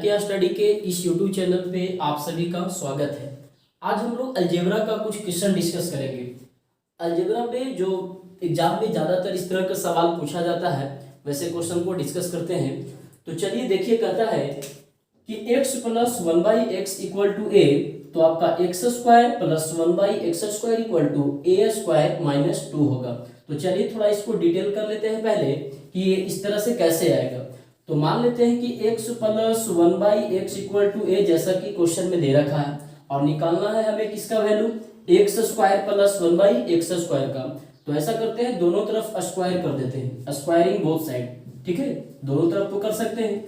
क्या स्टडी के इस यूट्यूब चैनल पे आप सभी का स्वागत है। आज हम लोग अलजेब्रा का कुछ क्वेश्चन डिस्कस करेंगे। अलजेब्रा पे जो एग्जाम में ज़्यादातर इस तरह का सवाल पूछा जाता है, वैसे क्वेश्चन को डिस्कस करते हैं। तो चलिए देखिए, कहता है कि x plus one by x equal to a, तो आपका x square plus one by x square equal to A square minus two होगा। तो चलिए थोड़ा इसको डिटेल कर लेते हैं पहले कि ये इस तरह से कैसे आएगा। तो मान लेते हैं कि x plus one by x equal to a, जैसा कि क्वेश्चन में दे रखा है, और निकालना है हमें किसका value, x square plus one by x square का। तो ऐसा करते हैं, दोनों तरफ स्क्वायर कर देते हैं, स्क्वायरिंग बोथ साइड, ठीक है, दोनों तरफ तो कर सकते हैं।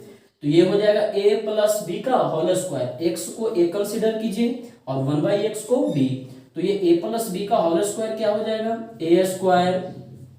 तो ये हो जाएगा a प्लस बी का होल स्क्वायर, x को a कंसिडर कीजिए और वन बाई एक्स को b। तो ये a प्लस बी का होल स्क्वायर क्या हो जाएगा, a square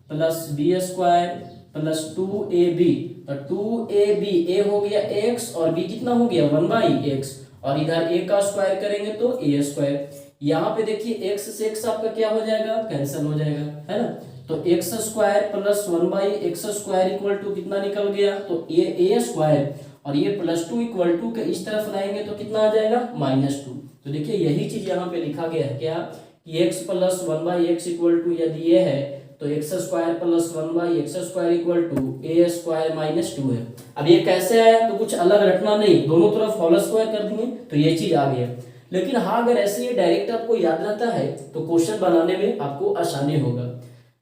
plus B square plus 2ab। तो 2ab, a हो गया x और b कितना हो गया वन बाई एक्स, और इधर a का स्क्वायर करेंगे तो a स्क्वायर। यहाँ पे देखिए x से x आपका क्या हो जाएगा, कैंसिल हो जाएगा, है ना। तो x square plus one by x square equal to कितना निकल गया, तो ए स्क्वायर, और ये प्लस टू इक्वल टू के इस तरफ लाएंगे तो कितना आ जाएगा माइनस टू। तो देखिए यही चीज यहाँ पे लिखा गया है, क्या कि x plus one by x equal to यदि ये है तो x square plus one by x square equal to A square minus two है। अब ये कैसे आया, तो कुछ अलग रखना नहीं, दोनों तरफ होल स्क्वायर कर दिए तो ये चीज आ गया। लेकिन हाँ, अगर ऐसे ये डायरेक्ट आपको याद रहता है तो क्वेश्चन बनाने में आपको आसानी होगा।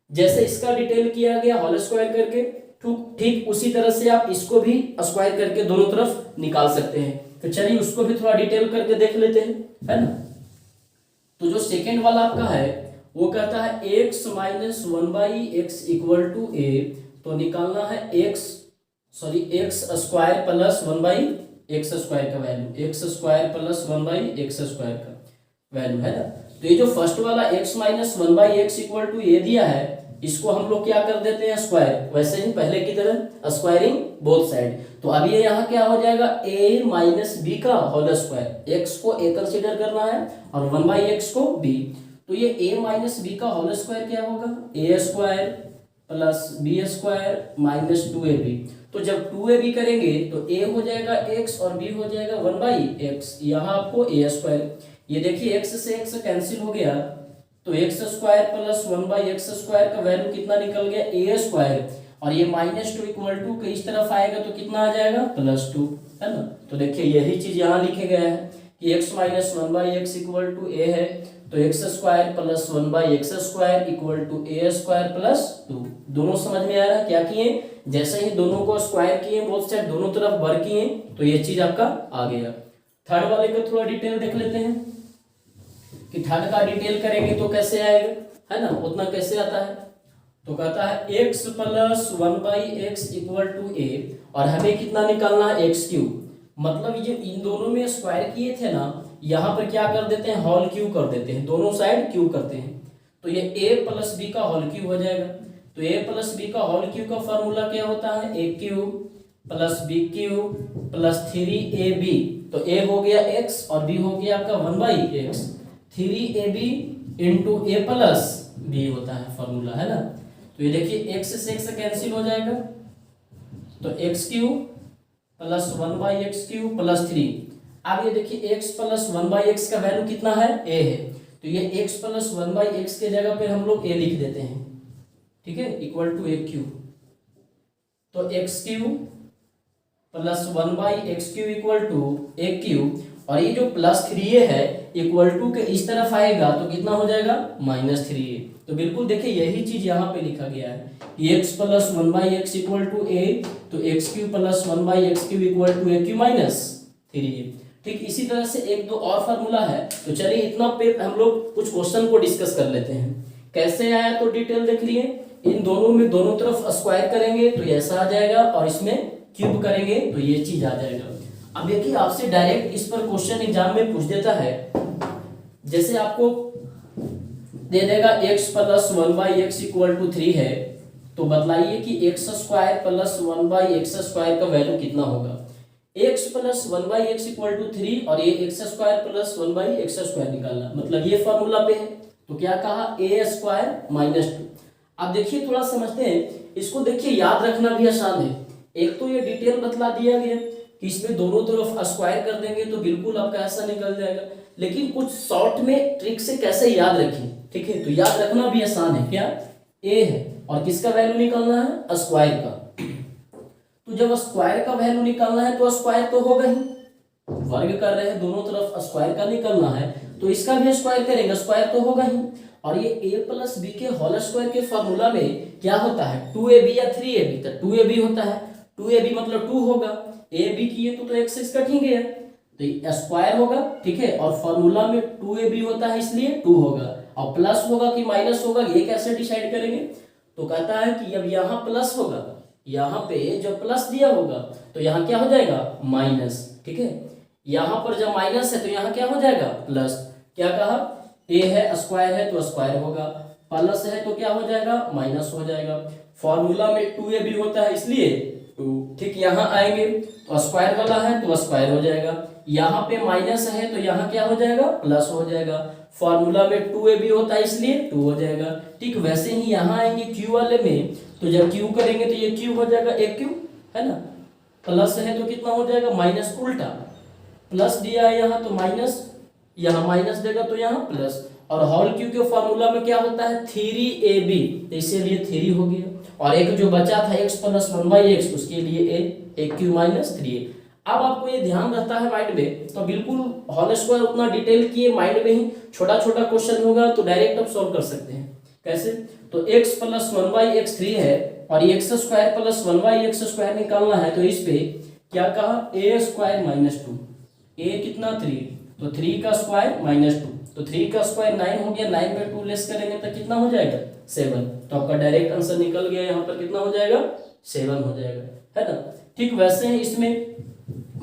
जैसे इसका डिटेल किया गया होल स्क्वायर करके, ठीक उसी तरह से आप इसको भी स्क्वायर करके दोनों तरफ निकाल सकते हैं। तो चलिए उसको भी थोड़ा डिटेल करके देख लेते हैं, है ना। तो जो सेकेंड वाला आपका है वो कहता है x minus one by x equal to a. तो निकालना है x square plus one by x square का value, x square plus one by x square का वैल्यू, है ना। तो ये जो फर्स्ट वाला x minus one by x equal to a दिया है, इसको हम लोग क्या कर देते हैं स्क्वायर, वैसे ही पहले की तरह स्क्वायरिंग बोथ साइड। तो अब ये यहाँ क्या हो जाएगा, a माइनस बी का होल स्क्वायर, x को a कंसीडर करना है और वन बाई एक्स को b। तो ये a माइनस बी का होल स्क्वायर क्या होगा, a square plus B square minus two A B. तो जब 2ab करेंगे तो a हो जाएगा x और b हो जाएगा वन बाई एक्स, यहाँ आपको a स्क्वायर। ये देखिए x से x कैंसिल हो गया, तो x square plus one by x square का वैल्यू कितना निकल गया, ए स्क्वायर, और ये माइनस टू इक्वल टू के इस तरफ आएगा तो कितना आ जाएगा प्लस टू, है ना। तो देखिए यही चीज यहाँ लिखे गया है कि x minus one by x equal to a है, तो x square plus one by x square equal to A square plus two. दोनों समझ में आ रहा है, क्या किए, जैसे ही दोनों को स्क्वायर किए बोथ साइड दोनों तरफ भर किए तो ये चीज आपका आ गया। थर्ड वाले का थोड़ा डिटेल देख लेते हैं कि थर्ड का डिटेल करेंगे तो कैसे आएगा, है ना, उतना कैसे आता है। तो कहता है x plus one by x equal to a, और हमें कितना निकालना है एक्स क्यूब। मतलब ये इन दोनों में स्क्वायर किए थे ना, यहाँ पर क्या कर देते हैं होल क्यूब कर देते हैं, दोनों साइड क्यूब करते हैं। तो ये a प्लस बी का होल क्यूब हो जाएगा। तो a प्लस बी का होल क्यूब का फॉर्मूला क्या होता है, a cube plus b cube plus three a B. तो a हो गया x और b हो गया आपका one by x, 3ab into A plus B होता है फॉर्मूला, है ना। तो ये देखिए x से x कैंसिल हो जाएगा, तो x cube plus one by x cube plus three. अब ये देखिए x plus one by x का वैल्यू कितना है, a है, तो ये x plus one by x के जगह पे हम लोग a लिख देते हैं, ठीक है, इक्वल टू ए क्यूब। तो x cube plus one by x cube equal to A cube, और ये जो प्लस थ्री ए है इक्वल टू के इस तरफ आएगा तो कितना हो जाएगा माइनस थ्री ए। तो बिल्कुल देखिए यही चीज यहाँ पे लिखा गया है कि x plus one by x equal to a, तो x cube plus one by x cube equal to A cube minus three a. ठीक इसी तरह से एक दो और फार्मूला है। तो चलिए इतना पे हम लोग कुछ क्वेश्चन को डिस्कस कर लेते हैं, कैसे आया तो डिटेल देख लिए। इन दोनों में दोनों तरफ स्क्वायर करेंगे तो ऐसा आ जाएगा, और इसमें क्यूब करेंगे तो ये चीज आ जाएगा। अब देखिए आपसे डायरेक्ट इस पर क्वेश्चन एग्जाम में पूछ देता है, जैसे आपको दे देगा x plus one by x equal to three है, तो बतलाइए कि x square plus one by x square का वैल्यू कितना होगा। x plus one by x equal to three और ये x square plus one by x square निकालना, मतलब ये फॉर्मूला पे है। तो क्या कहा, ए स्क्वायर माइनस टू। अब देखिए थोड़ा समझते हैं इसको, देखिए याद रखना भी आसान है। एक तो ये डिटेल बतला दिया गया कि इसमें दोनों तरफ स्क्वायर कर देंगे तो बिल्कुल आपका ऐसा निकल जाएगा। लेकिन कुछ शॉर्ट में ट्रिक से कैसे याद रखें, ठीक है, तो याद रखना भी आसान है। क्या ए है और किसका वैल्यू निकालना है, स्क्वायर का। तो जब स्क्वायर का वैल्यू निकालना है तो स्क्वायर तो होगा ही, वर्ग कर रहे हैं दोनों तरफ स्क्वायर का निकालना है तो इसका भी स्क्वायर करेंगे, स्क्वायर तो होगा ही। और ये a प्लस बी के होल स्क्वायर के फॉर्मूला में क्या होता है, 2ab या 3ab, तो 2ab होता है, 2ab मतलब 2 होगा, ab किए तो x से कटेंगे तो ये स्क्वायर होगा, ठीक है। और फॉर्मूला में 2ab होता है इसलिए 2 होगा, और प्लस होगा कि माइनस होगा ये कैसे डिसाइड करेंगे, तो कहता है कि अब यहाँ प्लस होगा, यहाँ पे जब प्लस दिया होगा तो यहाँ क्या हो जाएगा, माइनस, ठीक है। यहाँ पर जब माइनस है तो यहाँ क्या हो जाएगा, प्लस। क्या कहा, ए है स्क्वायर है तो स्क्वायर होगा, प्लस है तो क्या हो जाएगा, माइनस हो जाएगा। फॉर्मूला में 2ab होता है इसलिए 2, ठीक। यहाँ आएंगे तो स्क्वायर वाला है तो स्क्वायर हो जाएगा, यहाँ पे माइनस है तो यहाँ क्या हो जाएगा, प्लस हो जाएगा। फॉर्मूला में 2ab होता है इसलिए 2 हो जाएगा, ठीक। वैसे ही यहाँ आएंगे क्यू वाले में, तो जब क्यू करेंगे तो ये क्यू हो जाएगा, एक क्यू है ना, प्लस है तो कितना हो जाएगा, माइनस, उल्टा प्लस दिया है यहाँ तो माइनस, यहाँ माइनस देगा तो यहाँ प्लस। और होल क्यू के फॉर्मूला में क्या होता है, 3ab, इसीलिए 3 हो गया। और एक जो बचा था x प्लस 1/x, उसके लिए a क्यू माइनस 3a। अब आपको ये ध्यान रहता है माइंड में, तो बिल्कुल होल स्क्वायर उतना डिटेल किए माइंड में ही, छोटा छोटा क्वेश्चन होगा तो डायरेक्ट आप सॉल्व कर सकते हैं। कैसे, तो x प्लस 1/x 3 है और x square plus 1/x square निकालना है, तो इस पे क्या कहा, a स्क्वायर माइनस 2, a कितना 3, तो 3 का स्क्वायर माइनस 2, तो 3 का स्क्वायर 9 हो गया, 9 में 2 लेस करेंगे तो कितना हो जाएगा, 7। तो आपका डायरेक्ट आंसर निकल गया, यहाँ पर कितना हो जाएगा, 7 हो जाएगा, है ना। ठीक वैसे ही इसमें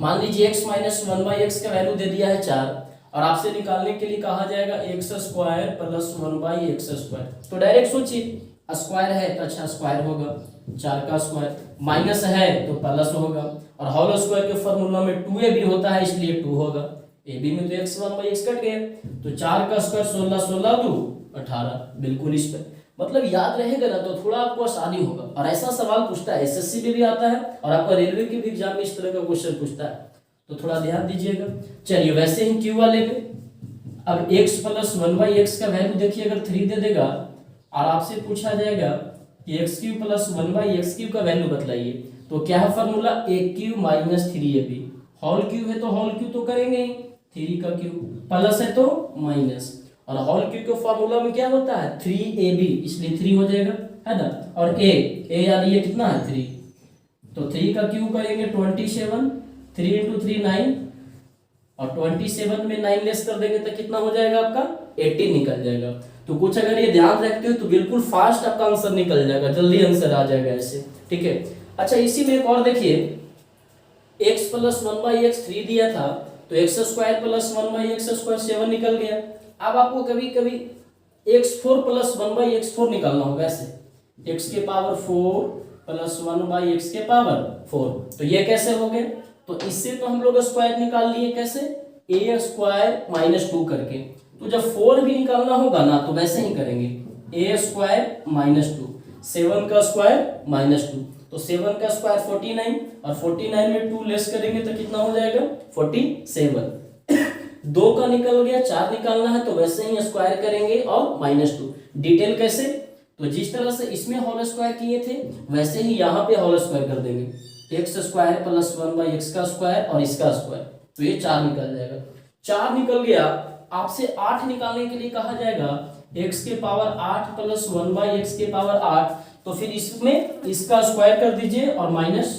मान लीजिए x माइनस 1/x का वैल्यू दे दिया है 4, और आपसे निकालने के लिए कहा जाएगा x square plus 1/x square. तो डायरेक्ट सोचिए, स्क्वायर है तो अच्छा स्क्वायर होगा, 4 का स्क्वायर, माइनस है तो प्लस होगा, और होल स्क्वायर के फॉर्मूला में 2ab होता है इसलिए 2 होगा, ab में तो x 1/x कट गया, तो 4 का स्क्वायर 16, 16 2 18, बिल्कुल इस पर मतलब याद रहेगा ना तो थोड़ा आपको आसानी होगा। और ऐसा सवाल पूछता है, एसएससी में भी आता है और आपका रेलवे के भी एग्जाम में इस तरह का क्वेश्चन पूछता है, तो थोड़ा ध्यान दीजिएगा। चलिए वैसे ही क्यू वाले में अब x प्लस 1/x का वैल्यू देखिए, अगर 3 दे देगा और आपसे पूछा जाएगा कि x cube plus 1/x cube का वैल्यू बतलाइए, तो क्या है formula, a cube minus 3ab, whole cube है तो होल क्यू तो करेंगे ही, 3 का क्यू, प्लस है तो माइनस, और होल क्यू के फॉर्मूला में क्या होता है, 3ab, इसलिए 3 हो जाएगा, है ना। और a यानी ये कितना है 3, तो 3 का क्यू करेंगे 27, 3 इंटू 3 9, और 27 में 9 लेस कर देंगे तो कितना हो जाएगा आपका, 18 निकल जाएगा। तो कुछ अगर ये ध्यान रखते हो तो बिल्कुल फास्ट आपका आंसर निकल जाएगा, जल्दी आंसर आ जाएगा ऐसे, ठीक है। अच्छा इसी में एक और देखिए, x प्लस 1/x 3 दिया था तो x square plus 1/x square 7 निकल गया। अब आपको कभी कभी x4 प्लस 1/x4 निकालना होगा, ऐसे x के पावर 4 प्लस 1/x के पावर 4, तो ये कैसे हो गए, तो इससे तो हम लोग स्क्वायर निकाल लिए, कैसे, a स्क्वायर माइनस 2 करके। तो जब 4 भी निकालना होगा ना तो वैसे ही करेंगे, a स्क्वायर माइनस 2, 7 का स्क्वायर माइनस 2, तो 7 का स्क्वायर 49, और 49 में 2 लेस करेंगे तो कितना हो जाएगा, 47। 2 का निकल गया, 4 निकालना है तो वैसे ही स्क्वायर करेंगे और माइनस 2। डिटेल कैसे, तो जिस तरह से इसमें होल स्क्वायर किए थे वैसे ही यहाँ पे होल स्क्वायर कर देंगे, x स्क्वायर प्लस 1/x का स्क्वायर और इसका स्क्वायर, तो ये 4 निकल जाएगा। 4 निकल गया, आपसे 8 निकालने के लिए कहा जाएगा x के पावर 8 प्लस 1/x के पावर 8, तो फिर इसमें इसका स्क्वायर कर दीजिए और माइनस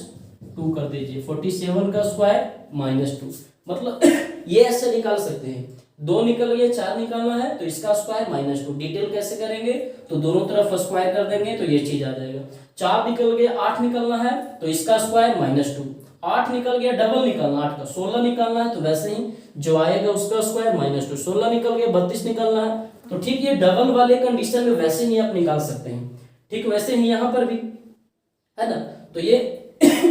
2 कर दीजिए, 47 का स्क्वायर माइनस 2, मतलब ये ऐसे निकाल सकते हैं। 2 निकल गया, 4 निकालना है तो इसका स्क्वायर माइनस 2। डिटेल कैसे करेंगे, तो दोनों तरफ स्क्वायर कर देंगे तो ये चीज आ जाएगा। 4 निकल गया, 8 निकलना है तो इसका स्क्वायर माइनस 2, 8 निकल गया, डबल निकालना 8 का, 16 निकालना है तो वैसे ही जो आएगा उसका स्क्वायर माइनस 2, 16 निकल गया, 32 निकालना है, तो ठीक ये डबल वाले कंडीशन में वैसे ही आप निकाल सकते हैं, ठीक। वैसे ही यहाँ पर भी, है ना, तो ये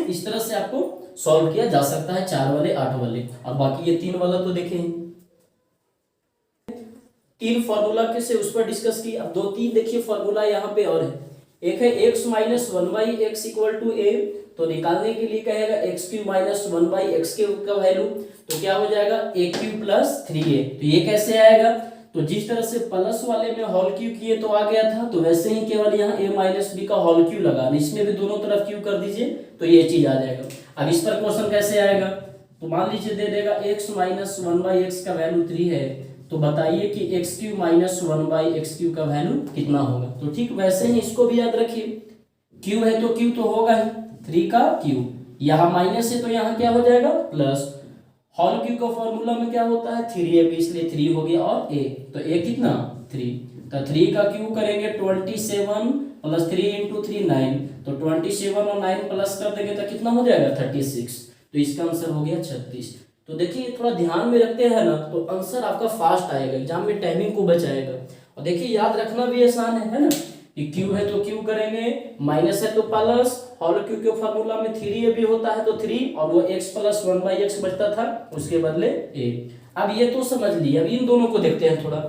इस तरह से आपको सॉल्व किया जा सकता है, 4 वाले 8 वाले, और बाकी ये 3 वाला तो देखे हैं। 3 फॉर्मूला कैसे उस पर डिस्कस की, अब 2 3 देखिए फॉर्मूला यहाँ पे और है। एक है x minus one by x equal to a, तो निकालने के लिए कहेगा x cube minus one by x cube का वैल्यू, तो क्या हो जाएगा a cube plus three a. तो ये कैसे आएगा, तो जिस तरह से प्लस वाले में होल क्यू किए तो आ गया था, तो वैसे ही केवल यहाँ a माइनस बी का होल क्यू लगाना, इसमें भी दोनों तरफ क्यू कर दीजिए तो ये चीज आ जाएगा। अब इस पर क्वेश्चन कैसे आएगा, तो मान लीजिए दे देगा x minus one by x का वैल्यू 3 है, तो बताइए कि x cube minus one by x Q का वैल्यू कितना होगा। तो ठीक वैसे ही इसको भी याद रखिए, क्यू है तो क्यू तो होगा ही, 3 का क्यू, यहाँ माइनस है तो यहाँ क्या हो जाएगा प्लस, होल क्यू का फॉर्मूला में क्या होता है 3ab, इसलिए 3 हो गया और a, तो a कितना 3, तो 3 का क्यू करेंगे 27 प्लस 3 इंटू 3 9, तो 27 और 9 प्लस कर देंगे तो कितना हो जाएगा 36, तो इसका आंसर हो गया 36। तो देखिए थोड़ा ध्यान में रखते हैं ना तो आंसर आपका फास्ट आएगा, एग्जाम में टाइमिंग को बचाएगा। और देखिए याद रखना भी आसान है ना, कि क्यू है तो क्यू करेंगे, माइनस है तो प्लस, होल क्यू के फॉर्मूला में 3ab होता है तो 3, और वो x plus one by x बचता था उसके बदले a। अब ये तो समझ लिया, अब इन दोनों को देखते हैं थोड़ा,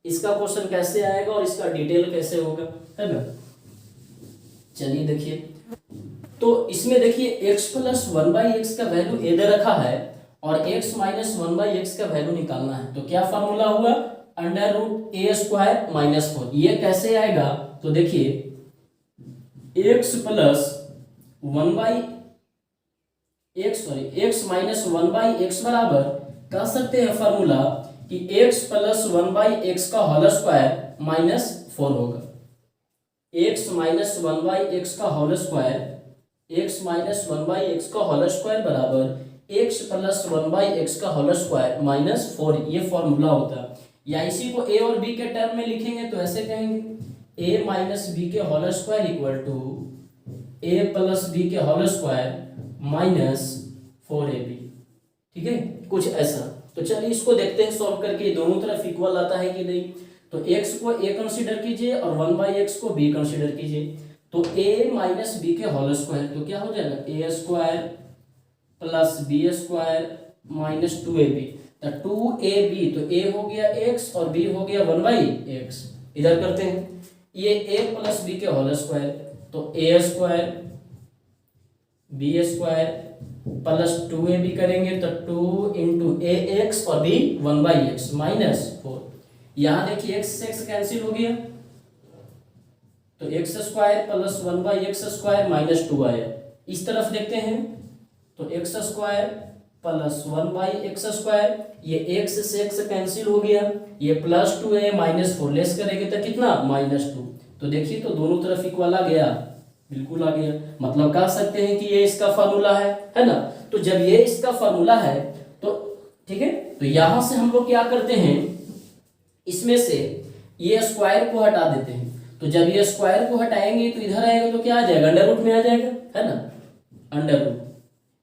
इसका क्वेश्चन कैसे आएगा और इसका डिटेल कैसे होगा, है ना। चलिए देखिए, तो इसमें देखिए x plus one by x का वैल्यू a दे रखा है और x minus one by x का वैल्यू निकालना है, तो क्या फॉर्मूला हुआ अंडर रूट ए स्क्वायर माइनस 4। ये कैसे आएगा, तो देखिए x plus one by x minus one by x बराबर कह सकते हैं फॉर्मूला कि x plus one by x का होल स्क्वायर माइनस 4 होगा। x minus one by x का whole square, x minus one by x का होल स्क्वायर बराबर x plus one by x का होल स्क्वायर माइनस 4, ये formula होता है। या इसी को a और b के टर्म में लिखेंगे तो ऐसे कहेंगे a माइनस बी के whole square equal to a plus B के होल स्क्वायर माइनस 4ab, ठीक है, कुछ ऐसा। तो चलिए इसको देखते हैं सॉल्व करके, दोनों तरफ इक्वल आता है कि नहीं। तो x को a कंसीडर कीजिए और 1 बाई एक्स को b कंसीडर कीजिए, तो a माइनस बी के होल स्क्वायर, तो क्या हो जाएगा a square plus b square minus 2ab, तो 2ab, तो a हो गया x और b हो गया 1 बाई एक्स। इधर करते हैं, ये a प्लस b के होल स्क्वायर, तो a square b square plus 2ab करेंगे तो 2 इंटू ए एक्स और b 1 बाई एक्स माइनस 4। यहाँ देखिए x से x कैंसिल हो गया, तो x square plus 1 by x square minus 2 आया। इस तरफ देखते हैं तो x square plus 1 by x square, ये x से x कैंसिल हो गया, ये प्लस 2 है माइनस 4, लेस करेंगे तो कितना माइनस 2। तो देखिए तो दोनों तरफ इक्वल आ गया, बिल्कुल आ गया, मतलब कह सकते हैं कि ये इसका फॉर्मूला है ना। तो जब ये इसका फॉर्मूला है तो ठीक है, तो यहां से हम लोग क्या करते हैं, इसमें से ये स्क्वायर को हटा देते हैं, तो जब ये स्क्वायर को हटाएंगे तो इधर आएगा तो क्या आ जाएगा अंडर रूट में आ जाएगा, है ना, अंडर रूट,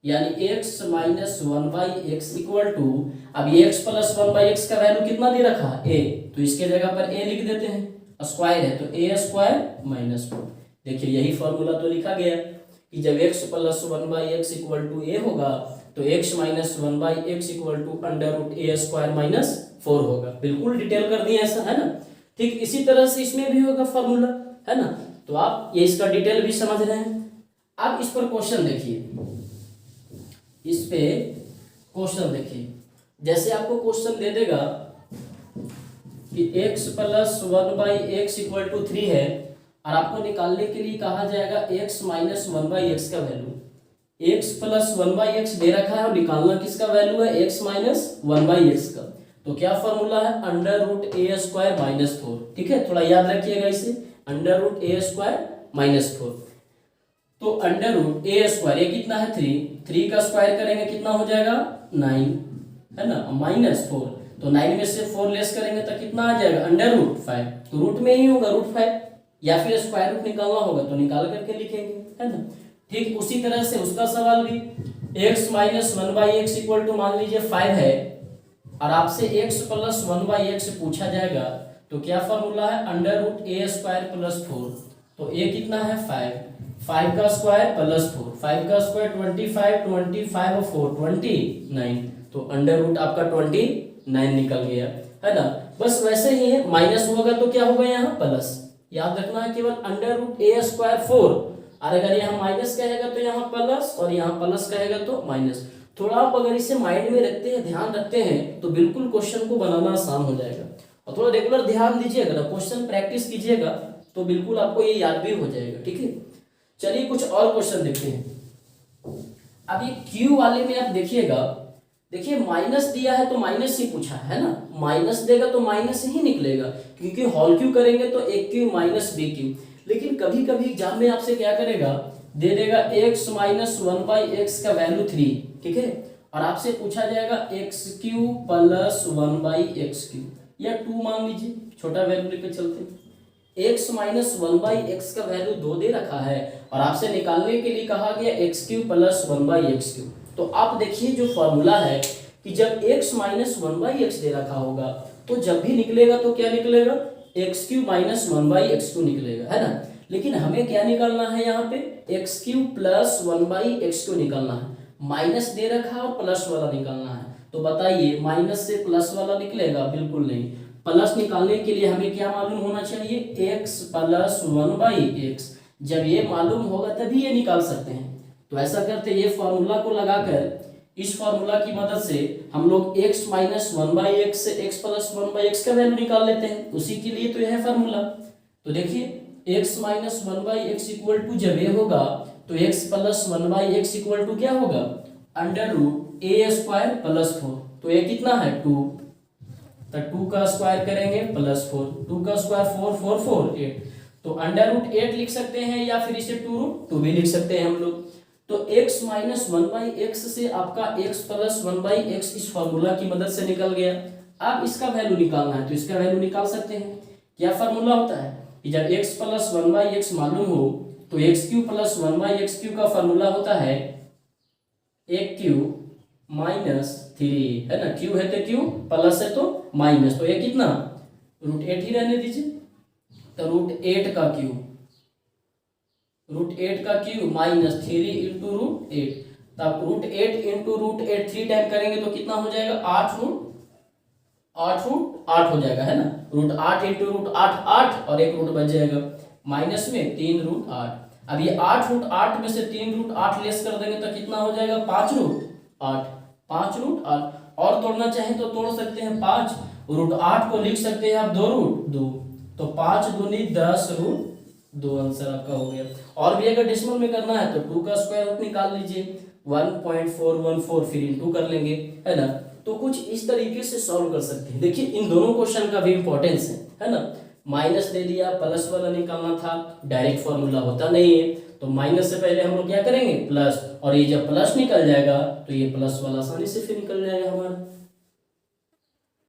यानी x minus one by x equal to, अब ये x plus one by x का वैल्यू कितना दे रखा है a, तो इसके जगह पर a लिख देते हैं, स्क्वायर है तो a स्क्वायर माइनस 4। देखिए यही फॉर्मूला तो लिखा गया कि जब x plus one by x equal to a होगा तो x minus one by x equal to under root a square minus 4 होगा। बिल्कुल डिटेल कर दिया ऐसा, है ना। ठीक इसी तरह से इसमें भी होगा फॉर्मूला, है ना, तो आप ये इसका डिटेल भी समझ रहे हैं। अब इस पर क्वेश्चन देखिए, इस पे क्वेश्चन देखिए, जैसे आपको क्वेश्चन दे देगा कि x plus one by x equal to 3 है और आपको निकालने के लिए कहा जाएगा x minus one by x का value, x plus one by x दे रखा है और निकालना किसका वैल्यू है x minus one by x का, तो क्या फॉर्मूला है अंडर रूट ए स्क्वायर माइनस 4। ठीक है, थोड़ा याद रखिएगा इसे, अंडर रूट ए स्क्वायर माइनस 4। तो अंडर रूट ए स्क्वायर ये कितना है 3 का स्क्वायर करेंगे कितना हो जाएगा 9, है ना, माइनस 4, तो 9 में से 4 लेस करेंगे तो कितना आ जाएगा अंडर रूट 5, तो रूट में ही होगा रूट 5, या फिर स्क्वायर रूट निकालना होगा तो निकाल करके लिखेंगे, है ना। ठीक उसी तरह से उसका सवाल भी, x minus one by x equal to मान लीजिए 5 है और आपसे x plus one by x पूछा जाएगा, तो क्या फॉर्मूला है अंडर रूट ए स्क्वायर प्लस 4, तो a कितना है 5 का स्क्वायर प्लस 4, 5 का स्क्वायर 25 और 4 29, तो अंडर रूट आपका 29 निकल गया, है ना। बस वैसे ही है, माइनस होगा तो क्या होगा यहाँ प्लस, याद रखना है केवल अंडर रूट ए स्क्वायर 4, और अगर यहाँ माइनस कहेगा तो यहाँ प्लस, और यहाँ प्लस कहेगा तो माइनस। थोड़ा आप अगर इसे माइंड में रखते हैं, ध्यान रखते हैं, तो बिल्कुल क्वेश्चन को बनाना आसान हो जाएगा। और थोड़ा रेगुलर ध्यान दीजिएगा, क्वेश्चन प्रैक्टिस कीजिएगा, तो बिल्कुल आपको ये याद भी हो जाएगा। ठीक है, चलिए कुछ और क्वेश्चन देखते हैं। अब ये क्यू वाले में आप देखिएगा, देखिए माइनस दिया है तो माइनस ही पूछा है ना, माइनस देगा तो माइनस ही निकलेगा, क्योंकि होल क्यू करेंगे तो एक क्यू माइनस बी क्यू। लेकिन कभी कभी एग्जाम में आपसे क्या करेगा, दे देगा x माइनस 1/x का वैल्यू 3, ठीक है, और आपसे पूछा जाएगा x Q plus 1/x Q, या 2 मान लीजिए, छोटा वैल्यू लेकर चलते हैं। x माइनस 1/x का वैल्यू 2 दे रखा है, और आपसे निकालने के लिए कहा गया x Q plus 1/x Q. तो आप देखिए जो फॉर्मूला है कि जब x माइनस 1/x दे रखा होगा, तो जब भी निकलेगा तो क्या निकलेगा, x cube minus 1/x Q निकलेगा, है ना। लेकिन हमें क्या निकालना है, यहाँ पे x Q plus 1/x Q निकालना है। माइनस दे रखा है और प्लस वाला निकालना है, तो बताइए माइनस से प्लस वाला निकलेगा, बिल्कुल नहीं। प्लस निकालने के लिए हमें क्या मालूम होना चाहिए, x प्लस 1/x। जब ये मालूम होगा तभी ये निकाल सकते हैं। तो ऐसा करते, ये फॉर्मूला को लगाकर, इस फॉर्मूला की मदद से हम लोग x माइनस 1/x से x प्लस 1/x का वैल्यू निकाल लेते हैं। उसी के लिए तो यह है फॉर्मूला। तो देखिए x minus 1/x equal to, जब ये होगा तो x plus 1/x equal to क्या होगा, अंडर रूट ए स्क्वायर प्लस 4। तो ये कितना है 2, तो 2 का स्क्वायर करेंगे प्लस 4, 2 का स्क्वायर 4 4 4 8, तो अंडर रूट 8 लिख सकते हैं, या फिर इसे 2 रूट 2 भी लिख सकते हैं हम लोग। तो x माइनस 1/x से आपका x प्लस 1/x इस फॉर्मूला की मदद से निकल गया। अब इसका वैल्यू निकालना है, तो इसका वैल्यू निकाल सकते हैं। क्या फॉर्मूला होता है कि जब x प्लस 1/x मालूम हो, तो x Q plus 1/x cube का फॉर्मूला होता है एक क्यू माइनस 3, है ना, क्यू है तो क्यू, प्लस है तो माइनस, तो ये कितना रूट 8 ही रहने दीजिए। तो रूट 8 का क्यू, रूट 8 का क्यू माइनस 3 इंटू रूट 8, तब रूट 8 इंटू रूट 8 3 टाइम करेंगे तो कितना हो जाएगा, 8 रूट 8 हो जाएगा, है ना। रूट 8 इंटू रूट 8 8, और एक रूट बच जाएगा माइनस में 3 रूट 8। अब ये 8 रूट 8 में से 3 रूट 8 लेस कर देंगे तो कितना हो जाएगा, 5 रूट 8, 5 रूट 8। और तोड़ना चाहे तो तोड़ सकते हैं, 5 रूट 8 को लिख सकते हैं आप 2 रूट 2, तो 5 दूनी 10 रूट 2, आंसर आपका हो गया। और भी अगर डेसिमल में करना है तो 2 का स्क्वायर रूट निकाल लीजिए, 1.414, फिर इंटू कर लेंगे, है ना। तो कुछ इस तरीके से सॉल्व कर सकते हैं। देखिए इन दोनों क्वेश्चन का भी इंपॉर्टेंस है ना। माइनस दे दिया, प्लस वाला निकालना था, डायरेक्ट फॉर्मूला होता नहीं है, तो माइनस से पहले हम लोग क्या करेंगे, प्लस, और ये जब प्लस निकल जाएगा तो ये प्लस वाला आसानी से फिर निकल जाएगा हमारा।